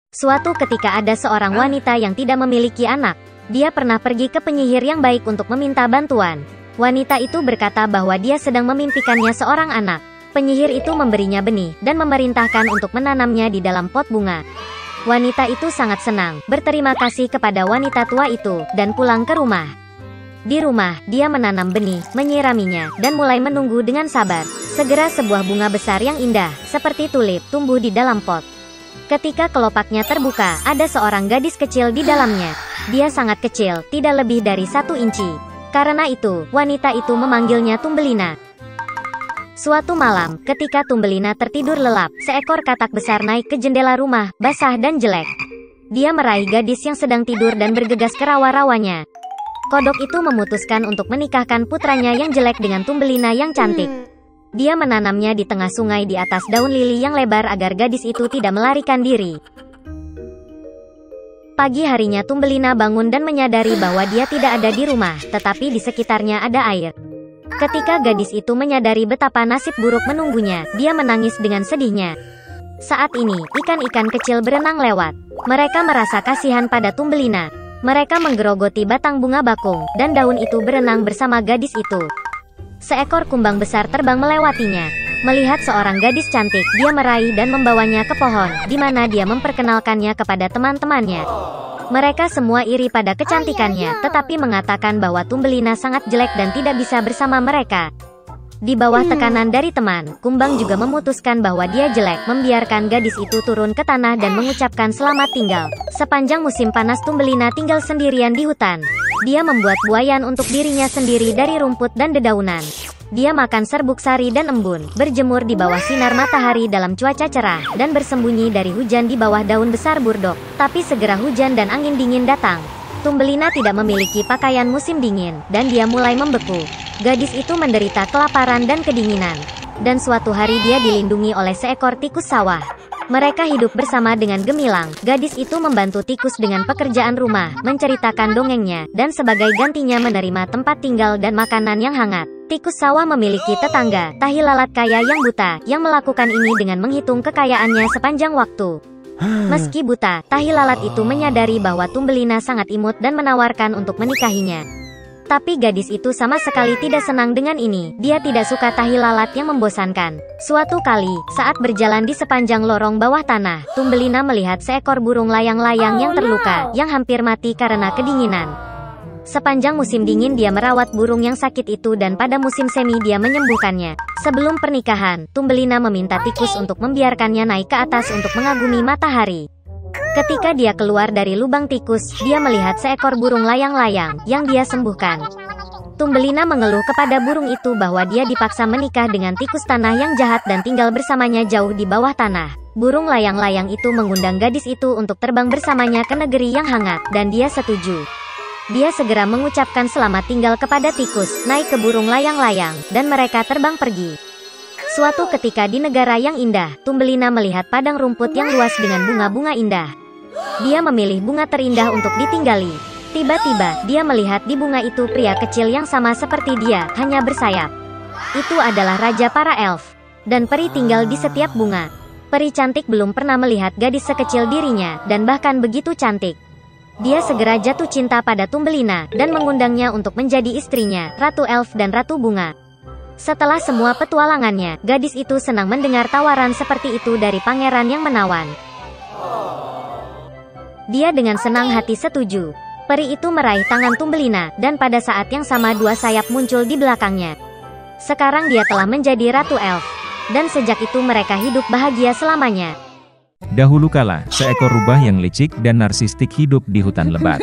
Suatu ketika ada seorang wanita yang tidak memiliki anak. Dia pernah pergi ke penyihir yang baik untuk meminta bantuan. Wanita itu berkata bahwa dia sedang memimpikannya seorang anak. Penyihir itu memberinya benih dan memerintahkan untuk menanamnya di dalam pot bunga. Wanita itu sangat senang, berterima kasih kepada wanita tua itu, dan pulang ke rumah. Di rumah, dia menanam benih, menyiraminya, dan mulai menunggu dengan sabar. Segera sebuah bunga besar yang indah, seperti tulip, tumbuh di dalam pot. Ketika kelopaknya terbuka, ada seorang gadis kecil di dalamnya. Dia sangat kecil, tidak lebih dari 1 inci. Karena itu, wanita itu memanggilnya Tumbelina. Suatu malam, ketika Tumbelina tertidur lelap, seekor katak besar naik ke jendela rumah, basah dan jelek. Dia meraih gadis yang sedang tidur dan bergegas ke rawa-rawanya. Kodok itu memutuskan untuk menikahkan putranya yang jelek dengan Tumbelina yang cantik. Dia menanamnya di tengah sungai di atas daun lili yang lebar agar gadis itu tidak melarikan diri. Pagi harinya Tumbelina bangun dan menyadari bahwa dia tidak ada di rumah, tetapi di sekitarnya ada air. Ketika gadis itu menyadari betapa nasib buruk menunggunya, dia menangis dengan sedihnya. Saat ini, ikan-ikan kecil berenang lewat. Mereka merasa kasihan pada Tumbelina. Mereka menggerogoti batang bunga bakung, dan daun itu berenang bersama gadis itu. Seekor kumbang besar terbang melewatinya. Melihat seorang gadis cantik, dia meraih dan membawanya ke pohon, di mana dia memperkenalkannya kepada teman-temannya. Mereka semua iri pada kecantikannya, tetapi mengatakan bahwa Tumbelina sangat jelek dan tidak bisa bersama mereka. Di bawah tekanan dari teman, kumbang juga memutuskan bahwa dia jelek, membiarkan gadis itu turun ke tanah dan mengucapkan selamat tinggal. Sepanjang musim panas Tumbelina tinggal sendirian di hutan. Dia membuat buayan untuk dirinya sendiri dari rumput dan dedaunan. Dia makan serbuk sari dan embun, berjemur di bawah sinar matahari dalam cuaca cerah, dan bersembunyi dari hujan di bawah daun besar burdok. Tapi segera hujan dan angin dingin datang. Tumbelina tidak memiliki pakaian musim dingin, dan dia mulai membeku. Gadis itu menderita kelaparan dan kedinginan. Dan suatu hari dia dilindungi oleh seekor tikus sawah. Mereka hidup bersama dengan gemilang. Gadis itu membantu tikus dengan pekerjaan rumah, menceritakan dongengnya, dan sebagai gantinya menerima tempat tinggal dan makanan yang hangat. Tikus sawah memiliki tetangga, tahi lalat kaya yang buta, yang melakukan ini dengan menghitung kekayaannya sepanjang waktu. Meski buta, tahi lalat itu menyadari bahwa Tumbelina sangat imut dan menawarkan untuk menikahinya. Tapi gadis itu sama sekali tidak senang dengan ini. Dia tidak suka tahi lalat yang membosankan. Suatu kali, saat berjalan di sepanjang lorong bawah tanah, Tumbelina melihat seekor burung layang-layang yang terluka, yang hampir mati karena kedinginan. Sepanjang musim dingin dia merawat burung yang sakit itu dan pada musim semi dia menyembuhkannya. Sebelum pernikahan, Tumbelina meminta tikus untuk membiarkannya naik ke atas untuk mengagumi matahari. Ketika dia keluar dari lubang tikus, dia melihat seekor burung layang-layang yang dia sembuhkan. Tumbelina mengeluh kepada burung itu bahwa dia dipaksa menikah dengan tikus tanah yang jahat dan tinggal bersamanya jauh di bawah tanah. Burung layang-layang itu mengundang gadis itu untuk terbang bersamanya ke negeri yang hangat, dan dia setuju. Dia segera mengucapkan selamat tinggal kepada tikus, naik ke burung layang-layang, dan mereka terbang pergi. Suatu ketika di negara yang indah, Tumbelina melihat padang rumput yang luas dengan bunga-bunga indah. Dia memilih bunga terindah untuk ditinggali. Tiba-tiba, dia melihat di bunga itu pria kecil yang sama seperti dia, hanya bersayap. Itu adalah raja para elf. Dan peri tinggal di setiap bunga. Peri cantik belum pernah melihat gadis sekecil dirinya, dan bahkan begitu cantik. Dia segera jatuh cinta pada Tumbelina, dan mengundangnya untuk menjadi istrinya, Ratu Elf dan Ratu Bunga. Setelah semua petualangannya, gadis itu senang mendengar tawaran seperti itu dari pangeran yang menawan. Dia dengan senang hati setuju. Peri itu meraih tangan Tumbelina, dan pada saat yang sama 2 sayap muncul di belakangnya. Sekarang dia telah menjadi Ratu Elf. Dan sejak itu mereka hidup bahagia selamanya. Dahulu kala, seekor rubah yang licik dan narsistik hidup di hutan lebat.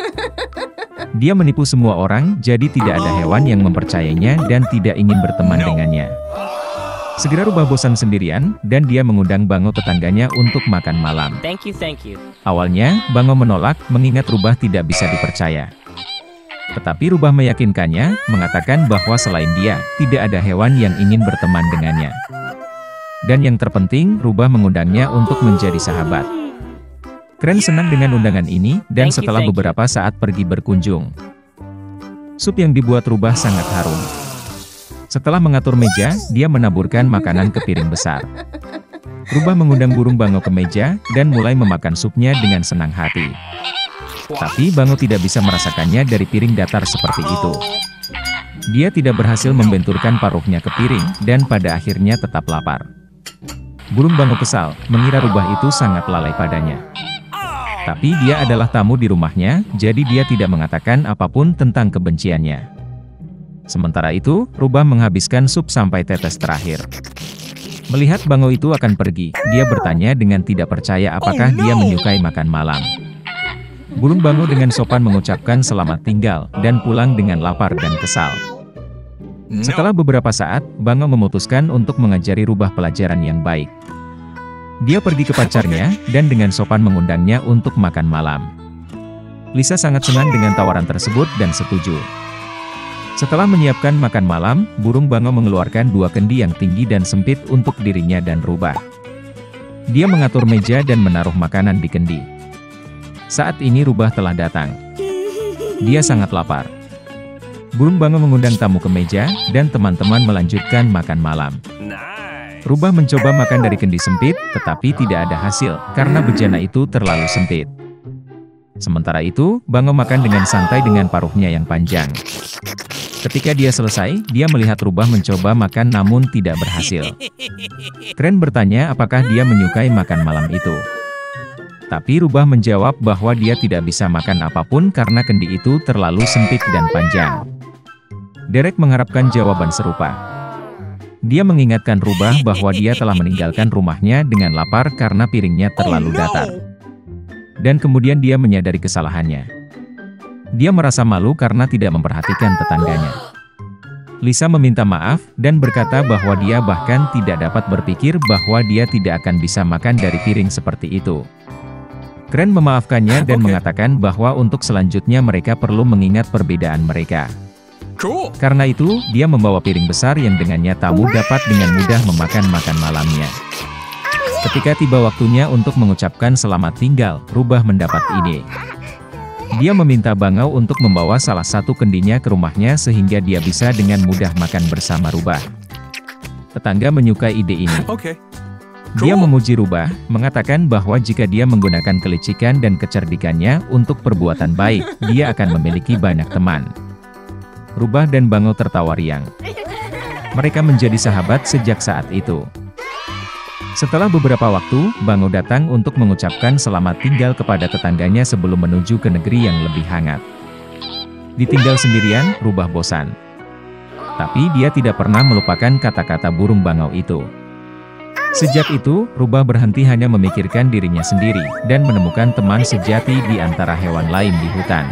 Dia menipu semua orang, jadi tidak ada hewan yang mempercayainya dan tidak ingin berteman dengannya. Segera rubah bosan sendirian, dan dia mengundang Bango tetangganya untuk makan malam. Thank you. Awalnya, Bango menolak, mengingat rubah tidak bisa dipercaya. Tetapi rubah meyakinkannya, mengatakan bahwa selain dia, tidak ada hewan yang ingin berteman dengannya. Dan yang terpenting, rubah mengundangnya untuk menjadi sahabat. Kren senang dengan undangan ini, dan setelah beberapa saat pergi berkunjung. Sup yang dibuat rubah sangat harum. Setelah mengatur meja, dia menaburkan makanan ke piring besar. Rubah mengundang burung bangau ke meja, dan mulai memakan supnya dengan senang hati. Tapi bangau tidak bisa merasakannya dari piring datar seperti itu. Dia tidak berhasil membenturkan paruhnya ke piring, dan pada akhirnya tetap lapar. Burung bangau kesal, mengira rubah itu sangat lalai padanya. Tapi dia adalah tamu di rumahnya, jadi dia tidak mengatakan apapun tentang kebenciannya. Sementara itu, rubah menghabiskan sup sampai tetes terakhir. Melihat bangau itu akan pergi, dia bertanya dengan tidak percaya apakah dia menyukai makan malam. Burung bangau dengan sopan mengucapkan selamat tinggal, dan pulang dengan lapar dan kesal. Setelah beberapa saat, bangau memutuskan untuk mengajari rubah pelajaran yang baik. Dia pergi ke pacarnya, dan dengan sopan mengundangnya untuk makan malam. Lisa sangat senang dengan tawaran tersebut dan setuju. Setelah menyiapkan makan malam, burung bangau mengeluarkan 2 kendi yang tinggi dan sempit untuk dirinya dan rubah. Dia mengatur meja dan menaruh makanan di kendi. Saat ini rubah telah datang. Dia sangat lapar. Burung bangau mengundang tamu ke meja, dan teman-teman melanjutkan makan malam. Rubah mencoba makan dari kendi sempit, tetapi tidak ada hasil, karena bejana itu terlalu sempit. Sementara itu, bangau makan dengan santai dengan paruhnya yang panjang. Ketika dia selesai, dia melihat rubah mencoba makan namun tidak berhasil. Kren bertanya apakah dia menyukai makan malam itu. Tapi rubah menjawab bahwa dia tidak bisa makan apapun karena kendi itu terlalu sempit dan panjang. Derek mengharapkan jawaban serupa. Dia mengingatkan rubah bahwa dia telah meninggalkan rumahnya dengan lapar karena piringnya terlalu datar. Dan kemudian dia menyadari kesalahannya. Dia merasa malu karena tidak memperhatikan tetangganya. Lisa meminta maaf, dan berkata bahwa dia bahkan tidak dapat berpikir bahwa dia tidak akan bisa makan dari piring seperti itu. Kren memaafkannya dan mengatakan bahwa untuk selanjutnya mereka perlu mengingat perbedaan mereka. Karena itu, dia membawa piring besar yang dengannya tamu dapat dengan mudah memakan makan malamnya. Ketika tiba waktunya untuk mengucapkan selamat tinggal, rubah mendapat ide. Dia meminta bangau untuk membawa salah satu kendinya ke rumahnya sehingga dia bisa dengan mudah makan bersama rubah. Tetangga menyukai ide ini. Dia memuji rubah, mengatakan bahwa jika dia menggunakan kelicikan dan kecerdikannya untuk perbuatan baik, dia akan memiliki banyak teman. Rubah dan bangau tertawa riang. Mereka menjadi sahabat sejak saat itu. Setelah beberapa waktu, bangau datang untuk mengucapkan selamat tinggal kepada tetangganya sebelum menuju ke negeri yang lebih hangat. Ditinggal sendirian, rubah bosan. Tapi dia tidak pernah melupakan kata-kata burung bangau itu. Sejak itu, rubah berhenti hanya memikirkan dirinya sendiri, dan menemukan teman sejati di antara hewan lain di hutan.